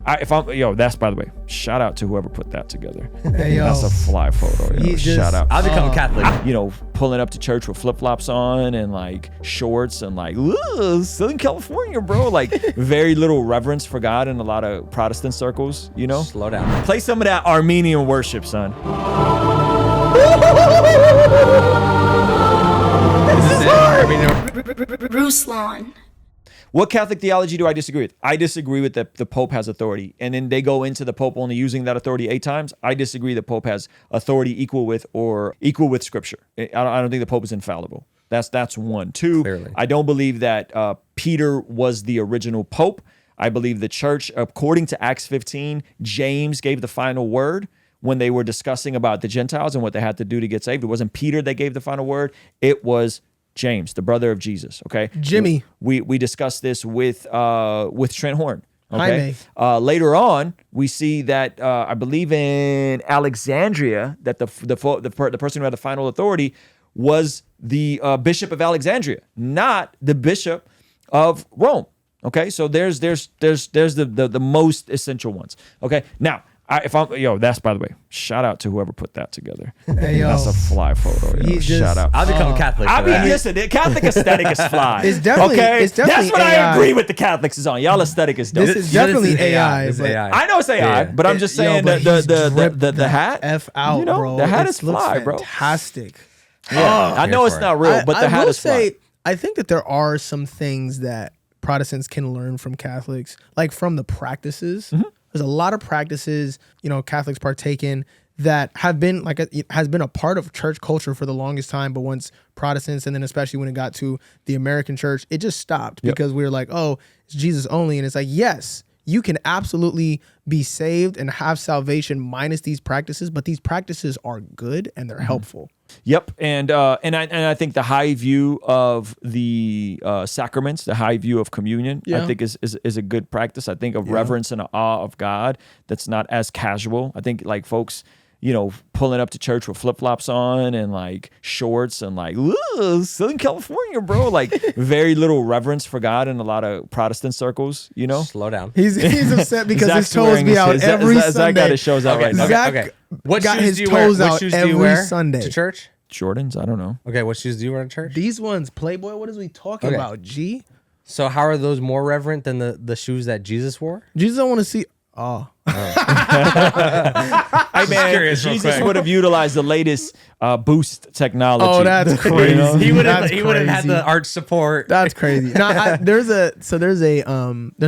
That's, by the way, shout out to whoever put that together. Hey, yo. That's a fly photo. Shout out. I'll become Catholic. You know, pulling up to church with flip-flops on and like shorts and like, ooh, Southern California, bro. Like very little reverence for God in a lot of Protestant circles, you know? Slow down. Play some of that Armenian worship, son. Ruslan. What Catholic theology do I disagree with? I disagree with that the Pope has authority. And then they go into the Pope only using that authority 8 times. I disagree the Pope has authority equal with Scripture. I don't think the Pope is infallible. That's one. 2, Clearly. I don't believe that Peter was the original Pope. I believe the church, according to Acts 15, James gave the final word when they were discussing about the Gentiles and what they had to do to get saved. It wasn't Peter that gave the final word. It was James, the brother of Jesus. Okay, Jimmy. We discussed this with Trent Horn. Okay, Jaime. later on we see that I believe in Alexandria that the person who had the final authority was the Bishop of Alexandria, not the Bishop of Rome. Okay, so there's the most essential ones. Okay, now. That's, by the way, shout out to whoever put that together. Hey, yo. That's a fly photo. Shout out. I'll become Catholic. Listen, the Catholic aesthetic is fly. It's definitely, okay? it's definitely That's what AI. I agree with the Catholics is on. Y'all aesthetic is dope. This is definitely AI. This is AI. I know it's AI, but I'm just saying but he's dripped the hat. F out, you know, bro. the hat It is looks fly, bro. fantastic. Yeah, I know it's not real, but the hat will is fly. say, I think that there are some things that Protestants can learn from Catholics, like from the practices. Mm-hmm. There's a lot of practices, Catholics partake in that have been has been a part of church culture for the longest time. But once Protestants, and then especially when it got to the American church, it just stopped because we were like, oh, it's Jesus only. And it's like, yes, you can absolutely be saved and have salvation minus these practices, but these practices are good and they're helpful. Yep, and I think the high view of the sacraments, the high view of communion, I think is a good practice. I think of reverence and awe of God that's not as casual. I think like folks, pulling up to church with flip-flops on and like shorts and like, ooh, Southern California, bro. Like very little reverence for God in a lot of Protestant circles, Slow down. He's upset because Zach's his toes wearing be out his- every Zach Sunday. got his shows out right now. Zach What got shoes his do you wear? toes What out shoes do you every wear Sunday. to church? Jordans, I don't know. Okay, what shoes do you wear to church? These ones, Playboy, what is we talking about, G? So how are those more reverent than the shoes that Jesus wore? Jesus don't want to see... Oh. Hey man, Jesus would have utilized the latest boost technology. Oh, that's crazy. He would have had the arch support. That's crazy. No, there's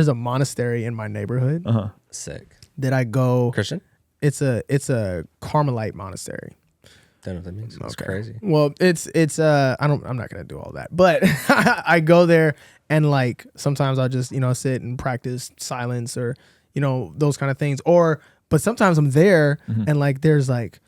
a monastery in my neighborhood Sick. that I go. Christian? It's a Carmelite monastery. Don't know what that means. It's crazy. Well, I'm not gonna do all that, but I go there and like sometimes I'll just sit and practice silence or those kind of things. But sometimes I'm there and like there's like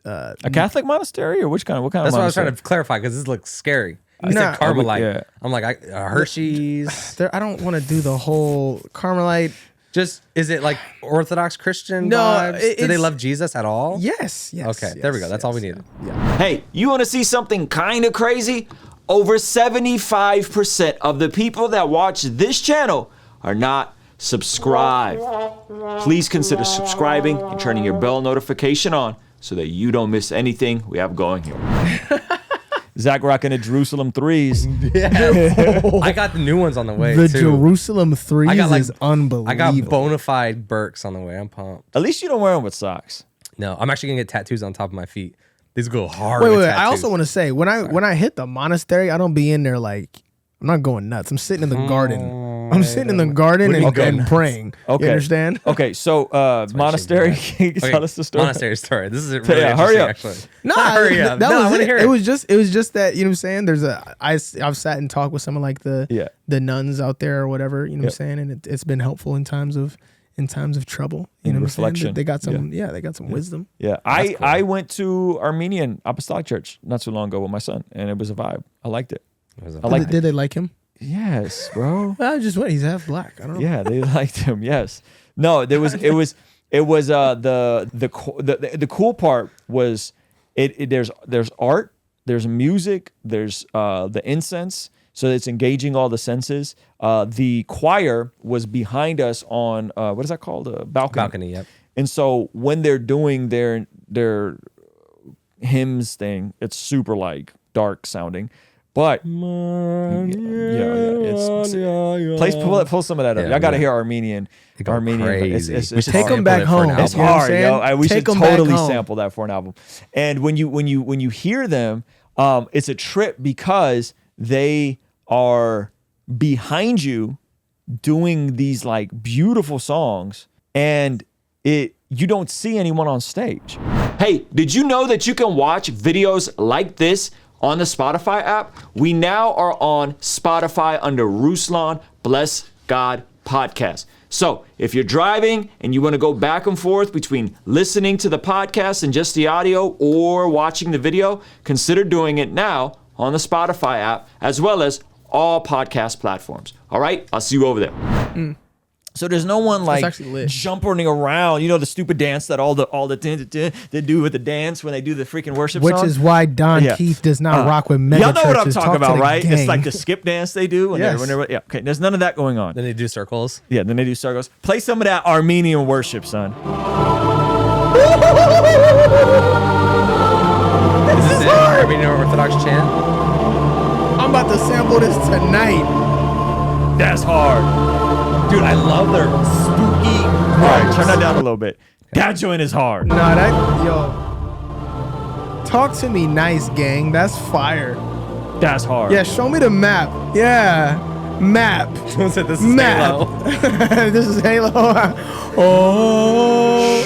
a Catholic monastery or what kind of That's what I was monastery? trying to clarify because this looks scary. I Nah. said Carmelite. Yeah. I'm like Hershey's. I don't want to do the whole Carmelite. Just is it like Orthodox Christian No, vibes? Do they it's- love Jesus at all? Yes. Okay, there we go. That's all we needed. Hey, you want to see something kind of crazy? Over 75% of the people that watch this channel are not subscribed. Please consider subscribing and turning your bell notification on so that you don't miss anything we have going here. Zach rocking the Jerusalem 3s. I got the new ones on the way. The too. Jerusalem 3s is unbelievable. I got bona fide Birks on the way. I'm pumped. At least you don't wear them with socks. No, I'm actually gonna get tattoos on top of my feet. These go hard. Wait. with I tattoos. also want to say when I hit the monastery, I don't be in there like I'm not going nuts. I'm sitting in the garden. I'm sitting in the garden and praying. Okay. You understand? Okay, so monastery, can you tell us the story? Monastery story. This is really hurry up. actually. No, hurry up. That No, I was wanna it. hear It was just that, you know what I'm saying? I've sat and talked with some of like the nuns out there or whatever, you know what I'm saying? And it's been helpful in times of trouble. You know what I'm saying? Reflection. They got some wisdom. Yeah, I went to Armenian Apostolic Church not too long ago with my son, and it was a vibe. I liked it. Did they like him? Yes, bro. I just went. He's half black. I don't know. Yeah, they liked him. Yes. No, it was the cool part was there's art, there's music, there's the incense. So it's engaging all the senses. The choir was behind us on what is that called? A balcony. Balcony, yep. And so when they're doing their hymns thing, it's super like dark sounding. But pull some of that up. I gotta hear Armenian. Crazy. It's take them back home. It's hard, yo. We should totally sample that for an album. And when you hear them, it's a trip because they are behind you doing these like beautiful songs, and you don't see anyone on stage. Hey, did you know that you can watch videos like this on the Spotify app? We now are on Spotify under Ruslan Bless God Podcast. So if you're driving and you want to go back and forth between listening to the podcast and just the audio or watching the video, consider doing it now on the Spotify app as well as all podcast platforms. All right, I'll see you over there. So there's no one like jumping around, you know, the stupid dance that all the they do with the dance when they do the freaking worship song. Which is why Don Keith does not rock with mega churches. Y'all know what I'm talking about, right? Gang. It's like the skip dance they do. When they're okay. There's none of that going on. Then they do circles. Yeah, then they do circles. Play some of that Armenian worship, son. This is it. Armenian Orthodox chant. I'm about to sample this tonight. That's hard. Dude, I love their spooky. All right, turn that down a little bit. That joint is hard. Talk to me nice, gang. That's fire. That's hard. Yeah, show me the map. Yeah, map. Someone said this is map. Halo. This is Halo. Oh.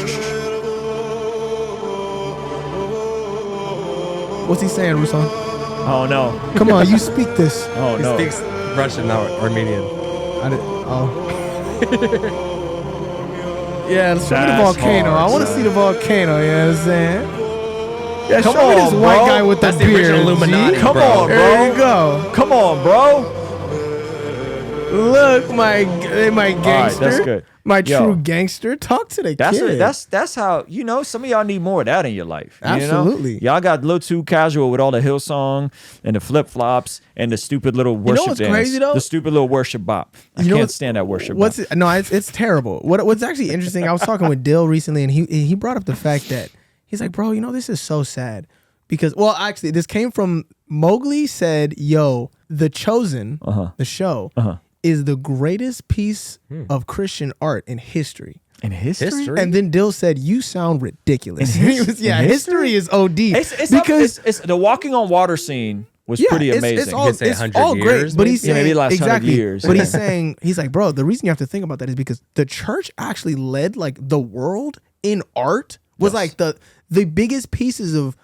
What's he saying, Ruslan? Oh, no. Come on, you speak this. Oh, no. He speaks Russian, not Armenian. Yeah, let's show me the volcano. I want to see the volcano, you know what I'm saying? Yeah, Come show me this on, white bro. guy with That's the the beard. original Illuminati, Come bro. on, bro. There you go. Come on, bro. Look, my gangster. All right, that's good. My true gangster. Talk to the kid. That's how, you know, some of y'all need more of that in your life. Absolutely. You know? Y'all got a little too casual with all the Hillsong and the flip-flops and the stupid little worship what's dance. crazy, though? The stupid little worship bop. I can't stand that worship bop. It's terrible. What's actually interesting, I was talking with Dill recently, and he brought up the fact that he's like, bro, you know, this is so sad. Because, well, actually, this came from Mowgli said, yo, The Chosen, the show, is the greatest piece of Christian art in history. In history? And then Dill said, you sound ridiculous. History is OD. It's the walking on water scene was pretty amazing. It's all great. But he's saying, maybe the last 100 years. But he's saying, he's like, bro, the reason you have to think about that is because the church actually led like the world in art was like the biggest pieces of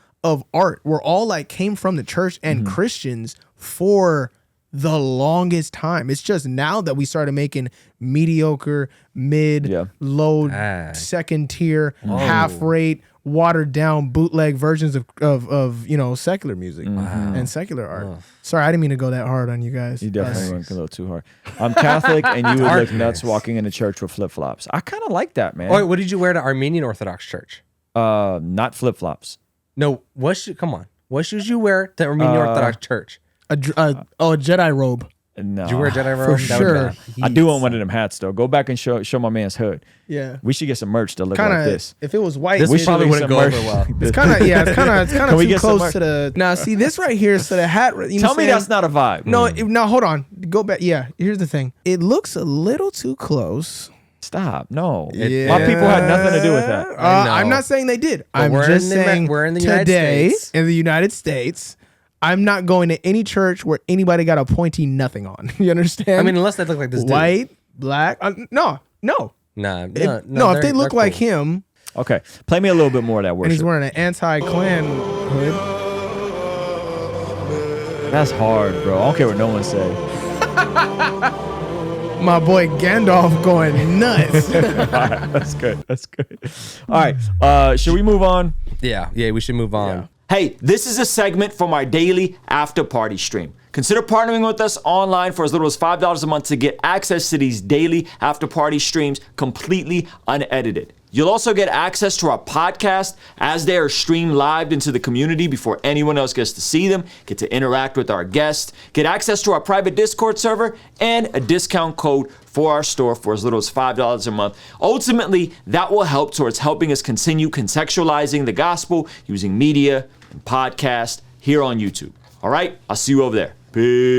art were all like came from the church and Christians for the longest time. It's just now that we started making mediocre, mid, low, second tier, half rate, watered down bootleg versions of you know, secular music and secular art. Sorry, I didn't mean to go that hard on you guys. You definitely went a little too hard. I'm Catholic and you would look nuts walking into church with flip-flops. I kind of like that, man. Oh, wait, what did you wear to Armenian Orthodox church? Not flip-flops. No, come on. What should you wear to Armenian Orthodox church? A Jedi robe. No. Did you wear a Jedi robe? For sure. I do want one of them hats though. Go back and show my man's hood. Yeah. We should get some merch to look like this. If it was white, This probably wouldn't go over well. It's kind of too close to the. Now, see this right here. So the hat. You know Tell me that's not a vibe. No, hold on. Go back. Yeah. Here's the thing. It looks a little too close. Stop. No. My people had nothing to do with that. I'm not saying they did. I'm just saying we're in the United States. In the United States, I'm not going to any church where anybody got a pointy nothing on. You understand? I mean, unless they look like this dude. White, black. No. Nah, if they look like him. Okay. Play me a little bit more of that worship. And he's wearing an anti-Klan hood. That's hard, bro. I don't care what no one say. My boy Gandalf going nuts. All right, that's good. All right. Should we move on? Yeah, we should move on. Yeah. Hey, this is a segment from our daily after party stream. Consider partnering with us online for as little as $5 a month to get access to these daily after party streams completely unedited. You'll also get access to our podcast as they are streamed live into the community before anyone else gets to see them, get to interact with our guests, get access to our private Discord server, and a discount code for our store for as little as $5 a month. Ultimately, that will help towards helping us continue contextualizing the gospel using media and podcast here on YouTube. All right, I'll see you over there. Peace.